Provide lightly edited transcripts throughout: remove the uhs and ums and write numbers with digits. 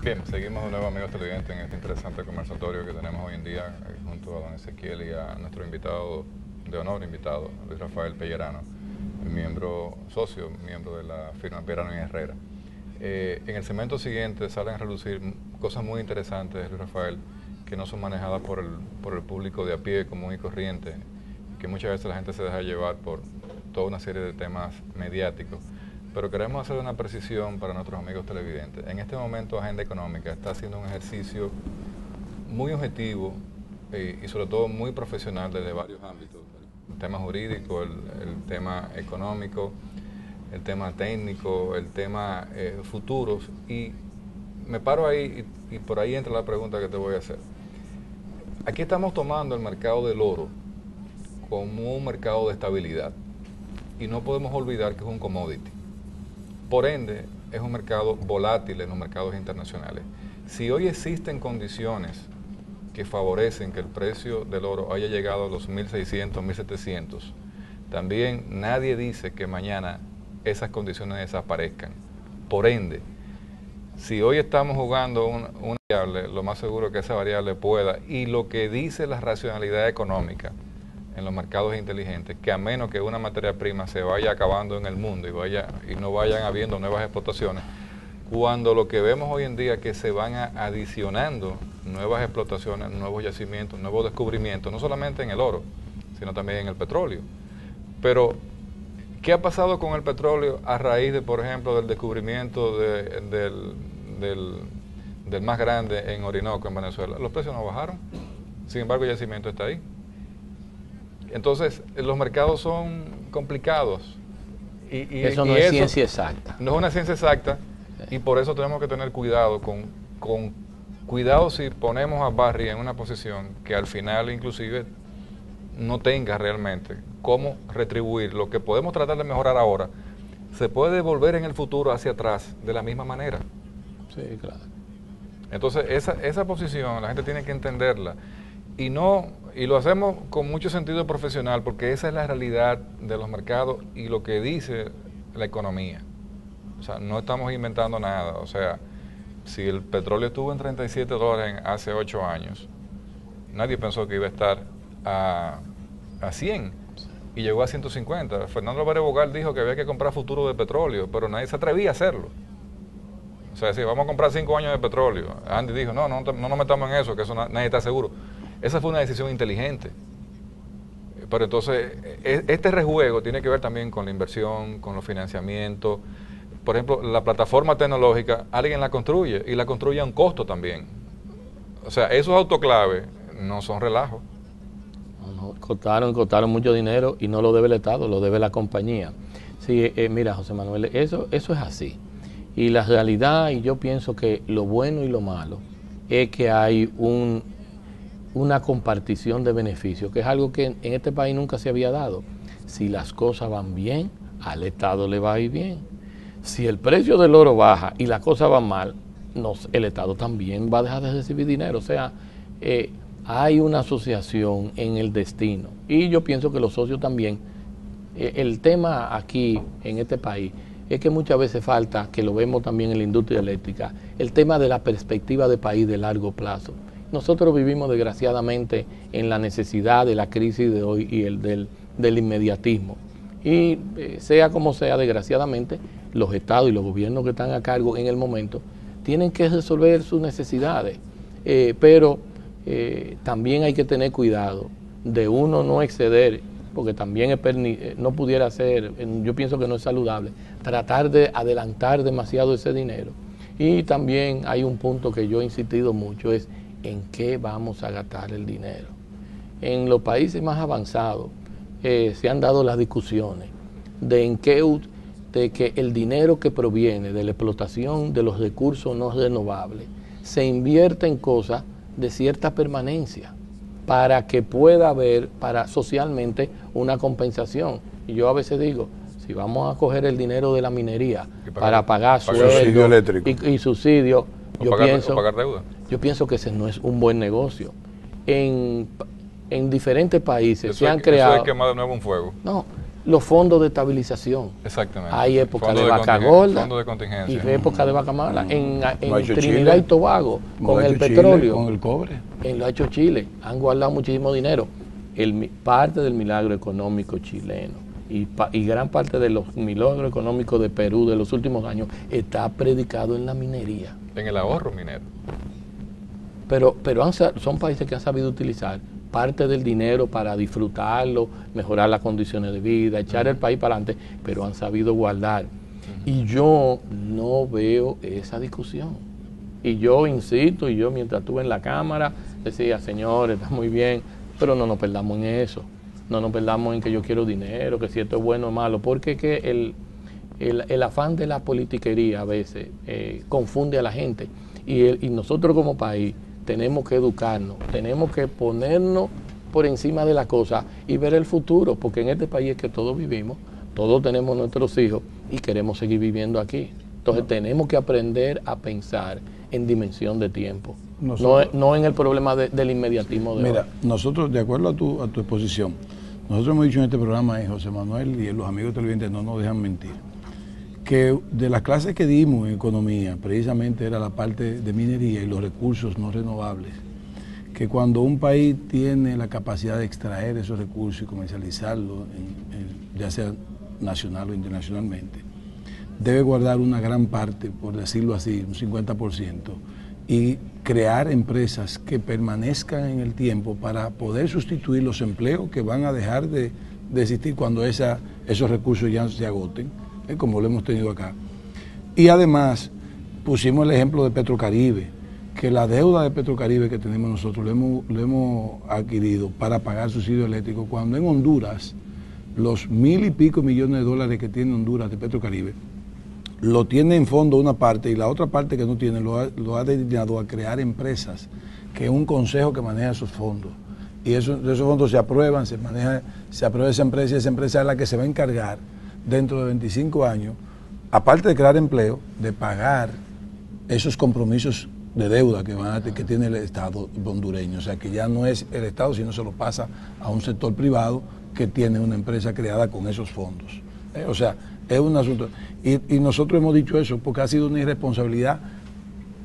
Bien, seguimos de nuevo, amigos televidentes, en este interesante conversatorio que tenemos hoy en día junto a don Ezequiel y a nuestro invitado de honor, Luis Rafael Pellerano, miembro de la firma Pellerano y Herrera. En el segmento siguiente salen a relucir cosas muy interesantes, Luis Rafael, que no son manejadas por el público de a pie, común y corriente, que muchas veces la gente se deja llevar por toda una serie de temas mediáticos. Pero queremos hacer una precisión para nuestros amigos televidentes. En este momento, Agenda Económica está haciendo un ejercicio muy objetivo y sobre todo muy profesional desde varios ámbitos. El tema jurídico, el tema económico, el tema técnico, el tema futuros. Y me paro ahí y por ahí entra la pregunta que te voy a hacer. Aquí estamos tomando el mercado del oro como un mercado de estabilidad y no podemos olvidar que es un commodity. Por ende, es un mercado volátil en los mercados internacionales. Si hoy existen condiciones que favorecen que el precio del oro haya llegado a los 1.600, 1.700, también nadie dice que mañana esas condiciones desaparezcan. Por ende, si hoy estamos jugando una variable, lo más seguro es que esa variable pueda, y lo que dice la racionalidad económica en los mercados inteligentes, que a menos que una materia prima se vaya acabando en el mundo y no vayan habiendo nuevas explotaciones, cuando lo que vemos hoy en día es que se van adicionando nuevas explotaciones, nuevos yacimientos, nuevos descubrimientos, no solamente en el oro, sino también en el petróleo. Pero, ¿qué ha pasado con el petróleo a raíz de, por ejemplo, del descubrimiento del más grande en Orinoco, en Venezuela? Los precios no bajaron, sin embargo el yacimiento está ahí. Entonces, los mercados son complicados. Eso no es ciencia exacta. No es una ciencia exacta, sí. Y por eso tenemos que tener cuidado cuidado si ponemos a Barry en una posición que al final inclusive no tenga realmente cómo retribuir lo que podemos tratar de mejorar ahora, se puede devolver en el futuro hacia atrás de la misma manera. Sí, claro. Entonces, esa posición la gente tiene que entenderla. Y lo hacemos con mucho sentido profesional, porque esa es la realidad de los mercados y lo que dice la economía. O sea, no estamos inventando nada. O sea, si el petróleo estuvo en $37 hace 8 años, nadie pensó que iba a estar a 100 y llegó a 150. Fernando Álvarez Bogal dijo que había que comprar futuro de petróleo, pero nadie se atrevía a hacerlo. O sea, si vamos a comprar 5 años de petróleo, Andy dijo, no nos metamos en eso, que eso nadie está seguro. Esa fue una decisión inteligente. Pero entonces, este rejuego tiene que ver también con la inversión, con los financiamientos. Por ejemplo, la plataforma tecnológica, alguien la construye y la construye a un costo también. O sea, esos autoclaves no son relajos. No, costaron mucho dinero y no lo debe el Estado, lo debe la compañía. Sí, mira, José Manuel, eso es así. Y la realidad, y yo pienso que lo bueno y lo malo, es que hay una compartición de beneficios, que es algo que en este país nunca se había dado. Si las cosas van bien, al Estado le va a ir bien. Si el precio del oro baja y las cosas van mal, el Estado también va a dejar de recibir dinero. O sea, hay una asociación en el destino. Y yo pienso que los socios también. El tema aquí, en este país, es que muchas veces falta, que lo vemos también en la industria eléctrica, el tema de la perspectiva de país de largo plazo. Nosotros vivimos desgraciadamente en la necesidad de la crisis de hoy y del inmediatismo. Y sea como sea, desgraciadamente, los estados y los gobiernos que están a cargo en el momento tienen que resolver sus necesidades. Pero también hay que tener cuidado de uno no exceder, porque también no pudiera ser, yo pienso que no es saludable, tratar de adelantar demasiado ese dinero. Y también hay un punto que yo he insistido mucho, es en qué vamos a gastar el dinero. En los países más avanzados se han dado las discusiones de que el dinero que proviene de la explotación de los recursos no renovables se invierte en cosas de cierta permanencia para que pueda haber socialmente una compensación. Y yo a veces digo, si vamos a coger el dinero de la minería para pagar sueldos y subsidios, yo pienso que ese no es un buen negocio. En diferentes países se han creado... Eso es quemar de nuevo un fuego. No, los fondos de estabilización. Exactamente. Hay época de vaca gorda fondo de contingencia. y época de vaca mala. En hecho Trinidad Chile, y Tobago, como con ha el hecho Chile, petróleo, con el cobre. lo ha hecho Chile, han guardado muchísimo dinero. Parte del milagro económico chileno y gran parte de los milagros económicos de Perú de los últimos años está predicado en la minería. En el ahorro minero. Pero son países que han sabido utilizar parte del dinero para disfrutarlo, mejorar las condiciones de vida, echar el país para adelante, pero han sabido guardar. Y yo no veo esa discusión. Y yo insisto, y yo mientras estuve en la Cámara decía, señores, está muy bien, pero no nos perdamos en eso. No nos perdamos en que yo quiero dinero, que si esto es bueno o malo, porque que el afán de la politiquería a veces confunde a la gente. Y nosotros como país tenemos que educarnos, tenemos que ponernos por encima de la cosa y ver el futuro, porque en este país es que todos vivimos, todos tenemos nuestros hijos y queremos seguir viviendo aquí. Entonces tenemos que aprender a pensar en dimensión de tiempo, no en el problema del inmediatismo de Mira, hoy. nosotros, de acuerdo a tu exposición, nosotros hemos dicho en este programa, José Manuel y los amigos televidentes no nos dejan mentir, que de las clases que dimos en economía, precisamente era la parte de minería y los recursos no renovables, que cuando un país tiene la capacidad de extraer esos recursos y comercializarlos, ya sea nacional o internacionalmente, debe guardar una gran parte, por decirlo así, un 50%, y crear empresas que permanezcan en el tiempo para poder sustituir los empleos que van a dejar de existir cuando esos recursos ya se agoten, como lo hemos tenido acá. Y además pusimos el ejemplo de Petrocaribe, que la deuda de Petrocaribe que tenemos nosotros lo hemos adquirido para pagar subsidio eléctrico, cuando en Honduras los 1.000 y pico millones de dólares que tiene Honduras de Petrocaribe lo tiene en fondo una parte y la otra parte que no tiene lo ha destinado a crear empresas, que es un consejo que maneja esos fondos. Y esos fondos se aprueban, se aprueba esa empresa y esa empresa es la que se va a encargar dentro de 25 años, aparte de crear empleo, de pagar esos compromisos de deuda que tiene el Estado hondureño. O sea, que ya no es el Estado, sino se lo pasa a un sector privado que tiene una empresa creada con esos fondos. O sea, es un asunto. Y nosotros hemos dicho eso porque ha sido una irresponsabilidad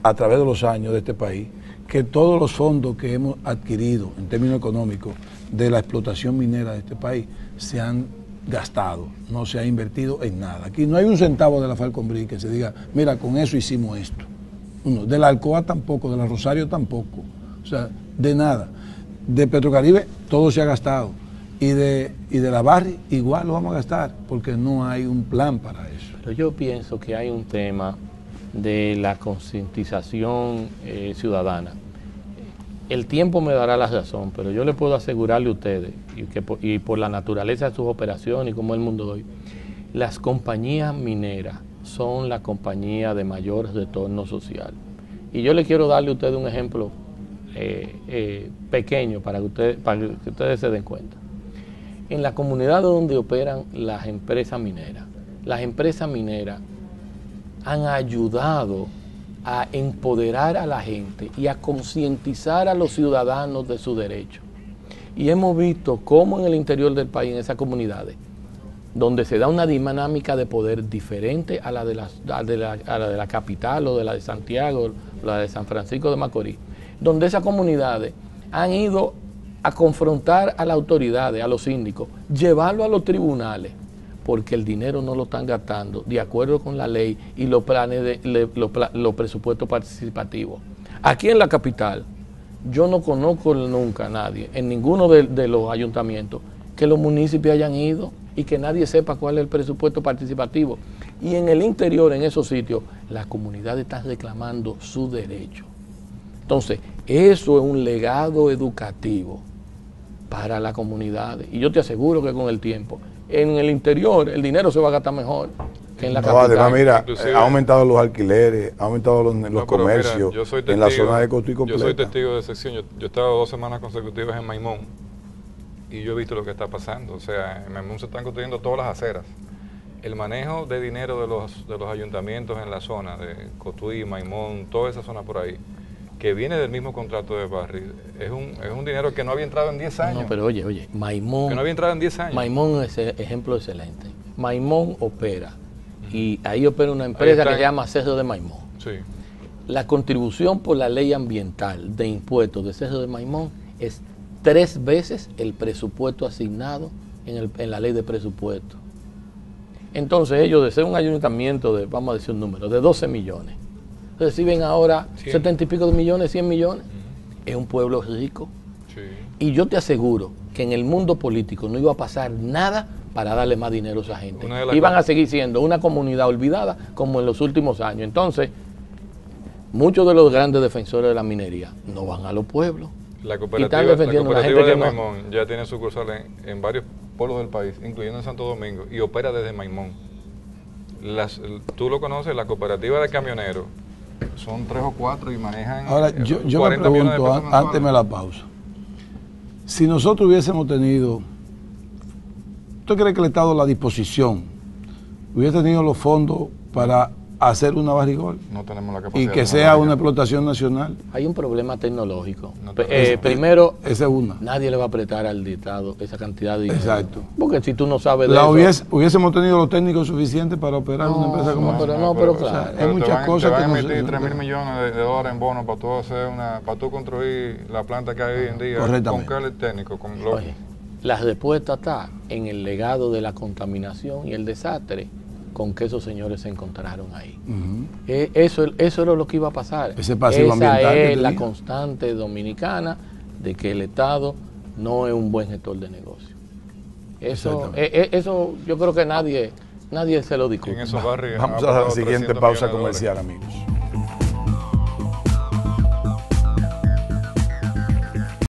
a través de los años de este país, que todos los fondos que hemos adquirido en términos económicos de la explotación minera de este país se han gastado, no se ha invertido en nada. Aquí no hay un centavo de la Falconbrí que se diga, mira, con eso hicimos esto. No, de la Alcoa tampoco, de la Rosario tampoco. O sea, de nada. De Petrocaribe todo se ha gastado. Y de la Barri igual lo vamos a gastar, porque no hay un plan para eso. Pero yo pienso que hay un tema de la concientización ciudadana. El tiempo me dará la razón, pero yo le puedo asegurarle a ustedes, y por la naturaleza de sus operaciones y como el mundo de hoy, las compañías mineras son la compañía de mayor retorno social. Y yo le quiero darle a ustedes un ejemplo pequeño para que ustedes se den cuenta. En la comunidad donde operan las empresas mineras han ayudado a empoderar a la gente y a concientizar a los ciudadanos de sus derechos. Y hemos visto cómo en el interior del país, en esas comunidades, donde se da una dinámica de poder diferente a la de la capital o de la de Santiago, o la de San Francisco de Macorís, donde esas comunidades han ido a confrontar a las autoridades, a los síndicos, llevarlo a los tribunales, porque el dinero no lo están gastando de acuerdo con la ley y los planes los presupuestos participativos. Aquí en la capital, yo no conozco nunca a nadie, en ninguno de los ayuntamientos, que los municipios hayan ido y que nadie sepa cuál es el presupuesto participativo. Y en el interior, en esos sitios, la comunidad está reclamando su derecho. Entonces, eso es un legado educativo para la comunidad. Y yo te aseguro que con el tiempo, en el interior, el dinero se va a gastar mejor que en la capital. Además, mira, Inclusive, ha aumentado los alquileres, ha aumentado los comercios, mira, yo soy testigo, en la zona de Cotuí completa. Yo soy testigo de excepción. Yo he estado 2 semanas consecutivas en Maimón y yo he visto lo que está pasando. O sea, en Maimón se están construyendo todas las aceras. El manejo de dinero de los ayuntamientos en la zona de Cotuí, Maimón, toda esa zona por ahí, que viene del mismo contrato de Barry, es un dinero que no había entrado en 10 años. No, pero oye, Maimón... Que no había entrado en 10 años. Maimón es ejemplo excelente. Maimón opera, y ahí opera una empresa que se llama Cerro de Maimón. Sí. La contribución por la ley ambiental de impuestos de Cerro de Maimón es 3 veces el presupuesto asignado en la ley de presupuesto. Entonces ellos, de ser un ayuntamiento de, vamos a decir un número, de 12 millones, reciben ahora 70 y pico de millones, 100 millones. Es un pueblo rico. Sí. Y yo te aseguro que en el mundo político no iba a pasar nada para darle más dinero a esa gente. Iban a seguir siendo una comunidad olvidada como en los últimos años. Entonces, muchos de los grandes defensores de la minería no van a los pueblos. La cooperativa de Maimón ya tiene sucursales en varios pueblos del país, incluyendo en Santo Domingo, y opera desde Maimón. Tú lo conoces, la cooperativa de camioneros, son 3 o 4 y manejan. Ahora, yo me pregunto, antes de la pausa, si nosotros hubiésemos tenido, ¿usted cree que el Estado a la disposición hubiese tenido los fondos para hacer una barrigol? No tenemos la capacidad. Y que sea una explotación nacional. Hay un problema tecnológico. No Primero, esa es una. nadie le va a apretar al Estado esa cantidad de dinero. Exacto. Porque si tú no sabes de eso... Hubiésemos tenido los técnicos suficientes para operar una empresa como esa. Pero claro. Hay muchas cosas que no van a emitir 3.000 millones de dólares en bonos para tú hacer para tú construir la planta que hay hoy en día. Correctamente. Con qué técnico, con Oye, la respuesta está en el legado de la contaminación y el desastre con que esos señores se encontraron ahí. Eso era lo que iba a pasar. Ese pasivo ambiental Esa es la constante dominicana de que el Estado no es un buen gestor de negocio. Eso yo creo que nadie se lo discute. En esos barrios. Vamos a la siguiente pausa comercial, amigos.